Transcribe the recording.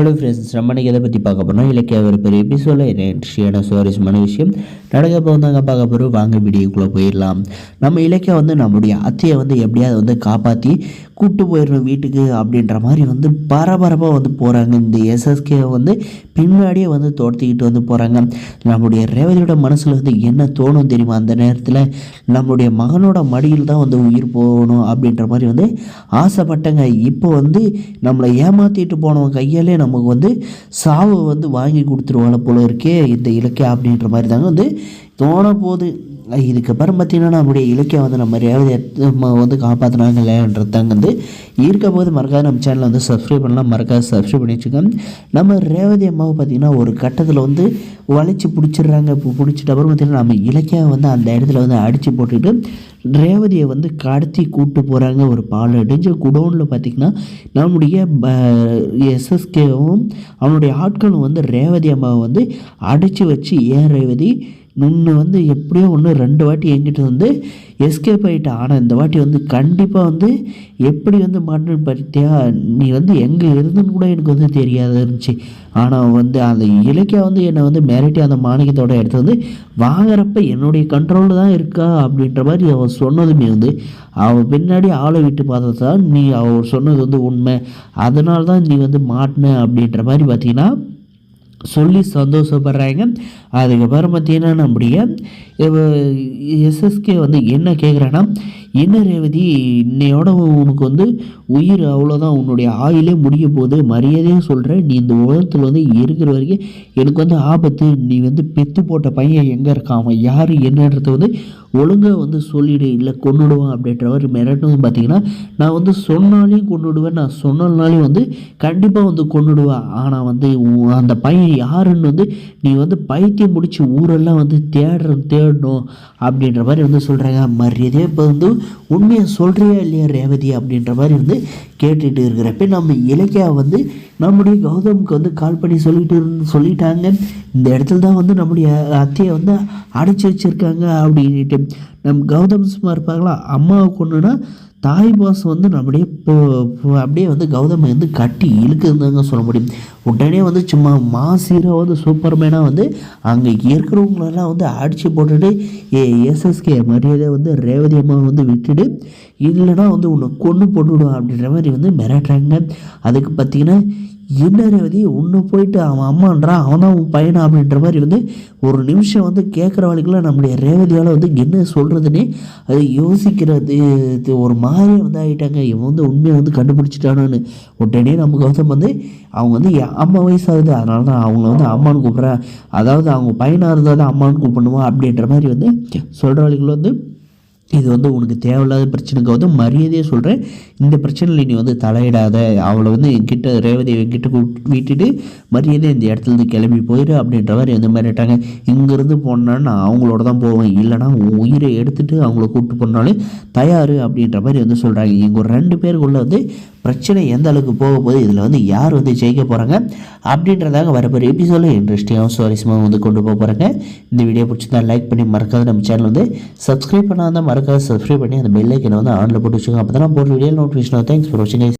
Hello friends, நம்ம இன்றைக்கி எதை பற்றி பார்க்க போகிறோம், இலக்கிய ஒரு பெரிய எபிசோடில் என்ன இன்ட்ரெஸ்டியான சுவாரஸ்யமான விஷயம் நடக்க போகிறாங்க பார்க்க போகிறோம். வாங்க வீடியோக்குள்ளே போயிடலாம். நம்ம இலக்கியம் நம்மளுடைய அத்தையை எப்படியாவது காப்பாற்றி கூப்பிட்டு போயிடணும் வீட்டுக்கு அப்படின்ற மாதிரி பரபரப்பாக போகிறாங்க. இந்த எஸ்எஸ்கே பின்னாடியே தோர்த்திக்கிட்டு போகிறாங்க. நம்மளுடைய ரேவதியோட மனசில் என்ன தோணும் தெரியுமா, அந்த நேரத்தில் நம்மளுடைய மகனோட மடியில் தான் உயிர் போகணும் அப்படின்ற மாதிரி ஆசைப்பட்டங்க. இப்போ நம்மளை ஏமாற்றிட்டு போனவன் கையாலே நமக்கு சாவு வாங்கி கொடுத்துருவாங்க போல இருக்கே இந்த இலக்கியம் அப்படின்ற மாதிரி தாங்க தோண போகுது. இதுக்கப்புறம் பார்த்திங்கன்னா நம்முடைய இலக்கியம் நம்ம ரேவதி காப்பாற்றினாங்கன்றதாங்க இருக்க போது மறக்காத நம்ம சேனலை சப்ஸ்கிரைப் பண்ணலாம். மறக்காத சப்ஸ்கிரைப் பண்ணி வச்சுக்கோங்க. நம்ம ரேவதி அம்மாவை பார்த்திங்கன்னா ஒரு கட்டத்தில் வளைச்சி பிடிச்சிடுறாங்க. இப்போ பிடிச்சிட்ட அப்புறம் பார்த்திங்கன்னா நம்ம இலக்கியம் அந்த இடத்துல அடித்து போட்டுக்கிட்டு ரேவதியை கடத்தி கூப்பிட்டு போகிறாங்க. ஒரு பால் அடிஞ்ச குடோனில் பார்த்திங்கன்னா நம்முடைய எஸ்எஸ்கேவும் அவனுடைய ஆட்களும் ரேவதி அம்மாவை அடித்து வச்சு, ஏன் ரேவதி நின்று எப்படியோ 2 வாட்டி என்கிட்ட எஸ்கேப் ஆகிட்டா, ஆனால் இந்த வாட்டி கண்டிப்பாக எப்படி மாட்டுன்னு பார்த்தியா, நீ எங்கே இருந்துன்னு கூட எனக்கு தெரியாத இருந்துச்சு. ஆனால் அந்த இலக்கியம் என்னை மிரட்டி அந்த மாணிக்கத்தோட எடுத்து வாங்குறப்ப என்னுடைய கண்ட்ரோலில் தான் இருக்கா அப்படின்ற மாதிரி அவன் சொன்னதுமே அவன் பின்னாடி ஆளை விட்டு பார்த்தா தான் நீ அவர் சொன்னது உண்மை, அதனால தான் நீ மாட்டின அப்படின்ற மாதிரி பார்த்திங்கன்னா சொல்லி சந்தோஷப்படுறாங்க. அதுக்கப்புறம் பார்த்திங்கன்னா நம்முடைய எஸ்எஸ்கே என்ன கேட்குறான்னா, என்ன ரேவதி, இன்னையோட உனக்கு உயிர் அவ்வளோதான், உன்னுடைய ஆயிலே முடிய போகுது, மரியாதையாக சொல்கிறேன், நீ இந்த உலகத்தில் இருக்கிற வரைக்கும் எனக்கு ஆபத்து, நீ பெத்து போட்ட பையன் எங்கே இருக்கான், அவன் யார் என்னன்றது ஒழுங்காக சொல்லிவிடு, இல்லை கொண்டுடுவான் அப்படின்ற மாதிரி மிரட்டும். பார்த்திங்கன்னா நான் சொன்னாலையும் கொண்டுடுவேன், நான் சொன்னாலும் கண்டிப்பாக கொண்டுடுவேன், ஆனால் அந்த பையன் யாருன்னு நீ பைத்தியம் முடிச்சு ஊரெல்லாம் தேடணும் அப்படின்ற மாதிரி சொல்கிறாங்க. மரியாதையே இப்போ உண்மையை சொல்கிறியா இல்லையா ரேவதி அப்படின்ற மாதிரி கேட்டுட்டு இருக்கிறப்ப நம்ம இலக்கியா நம்முடைய கௌதமுக்கு கால் பண்ணி சொல்லிட்டாங்க, இந்த இடத்துல தான் நம்முடைய அத்தையை அடைச்சி வச்சுருக்காங்க அப்படின்ட்டு. நம்ம கௌதம் சும்மா இருப்பாங்களா, அம்மாவை கொண்டுனா தாய் பாஸ் நம்முடைய அப்படியே கௌதமை கட்டி இழுக்குதுதாங்க சொல்ல முடியும். உடனே சும்மா மாசீராக சூப்பர்மேனாக அங்கே இருக்கிறவங்களெல்லாம் அடித்து போட்டுட்டு எஸ்எஸ்கே மரியாதை ரேவதி அம்மா விட்டுடு, இல்லைன்னா உன்னை கொண்டு போட்டுவிடும் அப்படின்ற மாதிரி மிரட்டுறாங்க. அதுக்கு பார்த்திங்கன்னா என்ன ரேவதி, உன்னை போயிட்டு அவன் அம்மான்றான், அவன் தான் உன் பையனா அப்படின்ற மாதிரி ஒரு நிமிஷம் கேட்குற வரைக்குள்ள நம்முடைய ரேவதியால் என்ன சொல்கிறதுனே அது யோசிக்கிறது ஒரு மாதிரி ஆகிட்டாங்க. இவன் உண்மையை கண்டுபிடிச்சிட்டானு உடனே நம்ம கௌதம் அவங்க அம்மா வயசாகுது, அதனால தான் அவங்கள அம்மானு கூப்பிட்றேன், அதாவது அவங்க பையனாக இருந்தால் தான் அம்மானு கூப்பிடணுமா அப்படின்ற மாதிரி சொல்கிற வரைக்குள்ள இது உனக்கு தேவையில்லாத பிரச்சனைக்கு மரியாதையே சொல்கிறேன், இந்த பிரச்சனையில் நீ தலையிடாத, அவளை என்கிட்ட ரேவதி என்கிட்ட விட்டுட்டு மரியாதை இந்த இடத்துல கிளம்பி போயிடு அப்படின்ற மாதிரி மிரட்டாங்க. இங்கேருந்து போனான்னு நான் அவங்களோட தான் போவேன், இல்லைனா உயிரை எடுத்துகிட்டு அவங்கள கூப்பிட்டு போனாலும் தயார் அப்படின்ற மாதிரி சொல்கிறாங்க. இங்கே ஒரு 2 பேருக்குள்ளே பிரச்சனை எந்த அளவுக்கு போக போகுது, இதில் யார் ஜெயிக்க போகிறாங்க அப்படின்றதாக வரப்போகிற எபிசோடில் இன்ட்ரெஸ்டிங்காகவும் சுவாரஸ்யமாக கொண்டு போக போகிறாங்க. இந்த வீடியோ பிடிச்சிருந்தா லைக் பண்ணி மறக்காத நம்ம சேனல் சப்ஸ்கிரைப் பண்ணாதான் மறக்காத சப்ஸ்கிரைப் பண்ணி அந்த பெல் ஐக்கனை ஆனில் போட்டு வச்சுக்கோங்க. அப்போ தான் போடுற வீடியோ நோட்டிஃபிகேஷன். தேங்க்ஸ் ஃபார் வாட்சிங்.